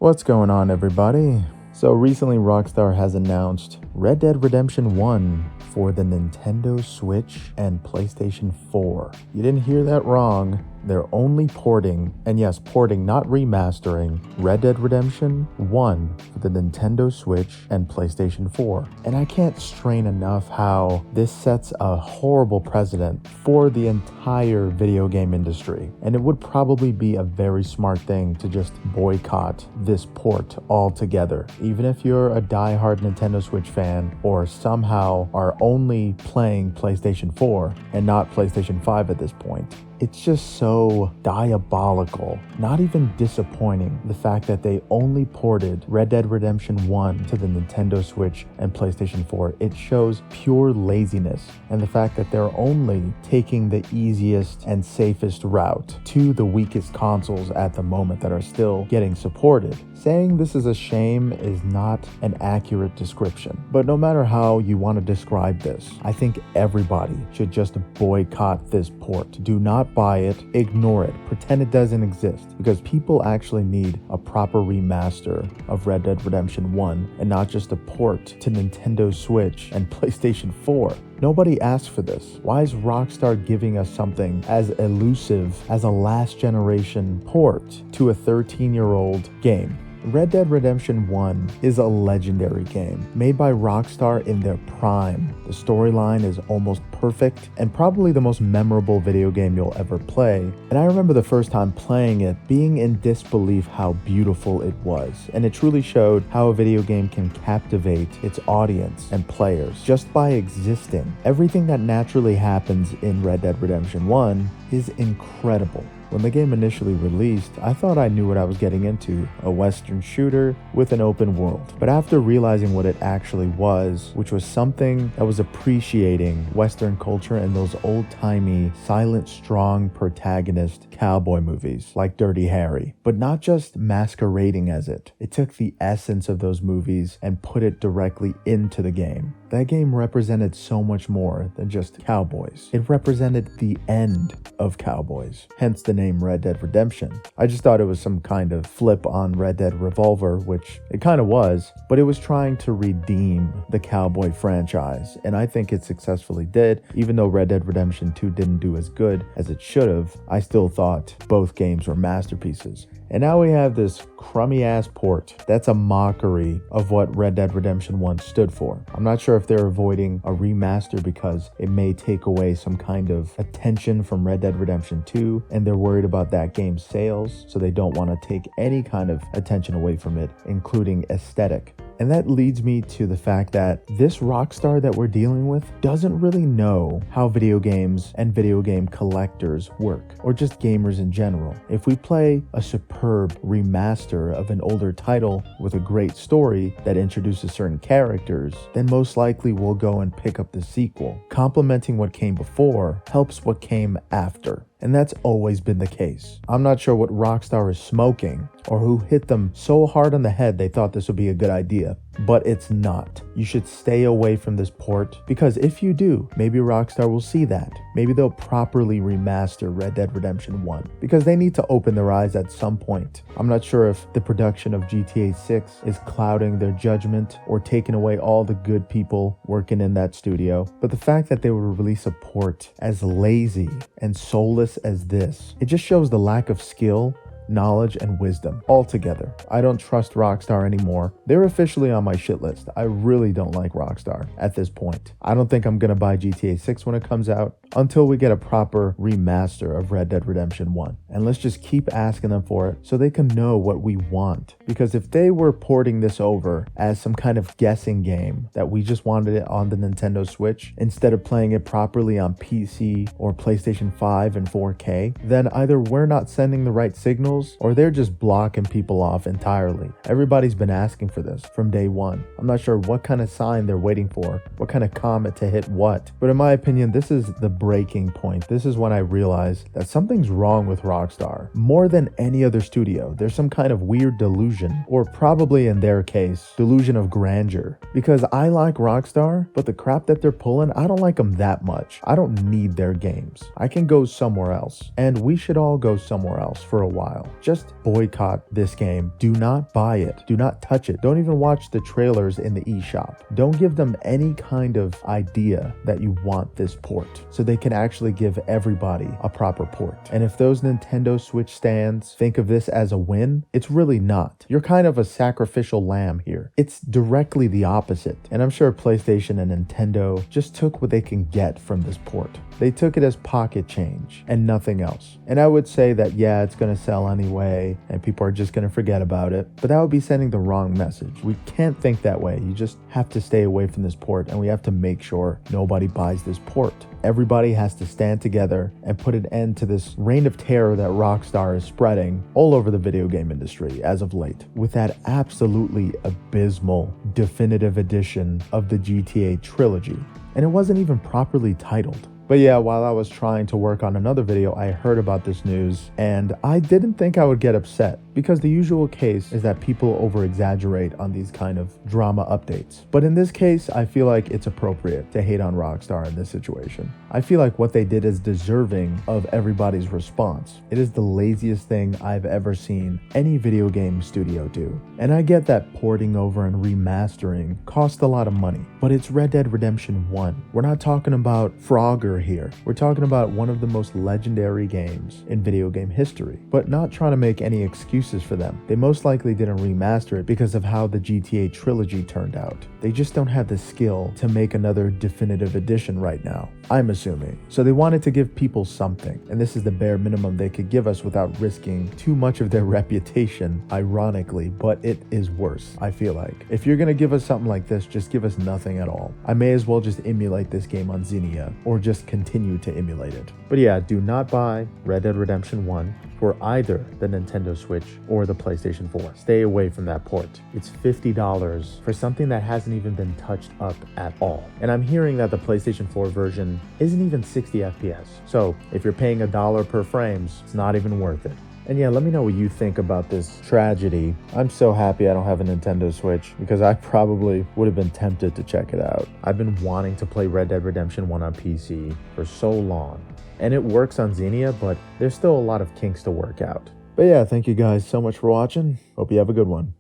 What's going on, everybody? So recently Rockstar has announced Red Dead Redemption 1 for the Nintendo Switch and PlayStation 4. You didn't hear that wrong. They're only porting, and yes, porting, not remastering, Red Dead Redemption 1 for the Nintendo Switch and PlayStation 4. And I can't strain enough how this sets a horrible precedent for the entire video game industry. And it would probably be a very smart thing to just boycott this port altogether. Even if you're a diehard Nintendo Switch fan or somehow are only playing PlayStation 4 and not PlayStation 5 at this point. It's just so diabolical, not even disappointing, the fact that they only ported Red Dead Redemption 1 to the Nintendo Switch and PlayStation 4. It shows pure laziness, and the fact that they're only taking the easiest and safest route to the weakest consoles at the moment that are still getting supported. Saying this is a shame is not an accurate description, but no matter how you want to describe this, I think everybody should just boycott this port. Do not buy it, ignore it, pretend it doesn't exist, because people actually need a proper remaster of Red Dead Redemption 1 and not just a port to Nintendo Switch and PlayStation 4. Nobody asked for this. Why is Rockstar giving us something as elusive as a last generation port to a 13-year-old game? Red Dead Redemption 1 is a legendary game, made by Rockstar in their prime. The storyline is almost perfect and probably the most memorable video game you'll ever play. And I remember the first time playing it, being in disbelief how beautiful it was. And it truly showed how a video game can captivate its audience and players just by existing. Everything that naturally happens in Red Dead Redemption 1 is incredible. When the game initially released, I thought I knew what I was getting into, a Western shooter with an open world. But after realizing what it actually was, which was something that was appreciating Western culture and those old-timey, silent, strong protagonist cowboy movies like Dirty Harry, but not just masquerading as it. It took the essence of those movies and put it directly into the game. That game represented so much more than just cowboys. It represented the end of cowboys, hence the name Red Dead Redemption. I just thought it was some kind of flip on Red Dead Revolver, which it kind of was, but it was trying to redeem the cowboy franchise, and I think it successfully did. Even though Red Dead Redemption 2 didn't do as good as it should have, I still thought both games were masterpieces. And now we have this crummy ass port that's a mockery of what Red Dead Redemption 1 stood for. I'm not sure if they're avoiding a remaster because it may take away some kind of attention from Red Dead Redemption 2, and they're worried about that game's sales, so they don't want to take any kind of attention away from it, including aesthetic. And that leads me to the fact that this Rockstar that we're dealing with doesn't really know how video games and video game collectors work, or just gamers in general. If we play a superb remaster of an older title with a great story that introduces certain characters, then most likely we'll go and pick up the sequel. Complementing what came before helps what came after. And that's always been the case. I'm not sure what Rockstar is smoking or who hit them so hard on the head they thought this would be a good idea, but it's not. You should stay away from this port, because if you do, maybe Rockstar will see that. Maybe they'll properly remaster Red Dead Redemption 1, because they need to open their eyes at some point. I'm not sure if the production of GTA 6 is clouding their judgment or taking away all the good people working in that studio, but the fact that they would release a port as lazy and soulless as this, it just shows the lack of skill, knowledge, and wisdom altogether. I don't trust Rockstar anymore. They're officially on my shit list. I really don't like Rockstar at this point. I don't think I'm gonna buy GTA 6 when it comes out until we get a proper remaster of Red Dead Redemption 1. And let's just keep asking them for it so they can know what we want. Because if they were porting this over as some kind of guessing game that we just wanted it on the Nintendo Switch instead of playing it properly on PC or PlayStation 5 and 4K, then either we're not sending the right signals or they're just blocking people off entirely. Everybody's been asking for this from day one. I'm not sure what kind of sign they're waiting for, what kind of comment to hit what, but in my opinion, this is the breaking point. This is when I realized that something's wrong with Rockstar. More than any other studio, there's some kind of weird delusion, or probably in their case, delusion of grandeur. Because I like Rockstar, but the crap that they're pulling, I don't like them that much. I don't need their games. I can go somewhere else, and we should all go somewhere else for a while. sale. Just boycott this game. Do not buy it. Do not touch it. Don't even watch the trailers in the eShop. Don't give them any kind of idea that you want this port, so they can actually give everybody a proper port. And if those Nintendo Switch stands think of this as a win, it's really not. You're kind of a sacrificial lamb here. It's directly the opposite. And I'm sure PlayStation and Nintendo just took what they can get from this port. They took it as pocket change and nothing else. And I would say that, yeah, it's going to sell anyway and people are just going to forget about it, but that would be sending the wrong message. We can't think that way. You just have to stay away from this port, and we have to make sure nobody buys this port. Everybody has to stand together and put an end to this reign of terror that Rockstar is spreading all over the video game industry as of late, with that absolutely abysmal definitive edition of the GTA trilogy. And it wasn't even properly titled. But yeah, while I was trying to work on another video, I heard about this news and I didn't think I would get upset, because the usual case is that people over-exaggerate on these kind of drama updates. But in this case, I feel like it's appropriate to hate on Rockstar in this situation. I feel like what they did is deserving of everybody's response. It is the laziest thing I've ever seen any video game studio do. And I get that porting over and remastering cost a lot of money, but it's Red Dead Redemption 1. We're not talking about Frogger here. We're talking about one of the most legendary games in video game history, but not trying to make any excuses for them. They most likely didn't remaster it because of how the GTA trilogy turned out. They just don't have the skill to make another definitive edition right now, I'm assuming. So they wanted to give people something, and this is the bare minimum they could give us without risking too much of their reputation, ironically, but it is worse, I feel like. If you're gonna give us something like this, just give us nothing at all. I may as well just emulate this game on Xenia, or just continue to emulate it. But yeah, do not buy Red Dead Redemption 1 for either the Nintendo Switch or the PlayStation 4. Stay away from that port. It's $50 for something that hasn't even been touched up at all. And I'm hearing that the PlayStation 4 version isn't even 60 FPS. So if you're paying $1 per frames, it's not even worth it. And yeah, let me know what you think about this tragedy. I'm so happy I don't have a Nintendo Switch, because I probably would have been tempted to check it out. I've been wanting to play Red Dead Redemption 1 on PC for so long. And it works on Xenia, but there's still a lot of kinks to work out. But yeah, thank you guys so much for watching. Hope you have a good one.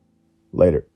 Later.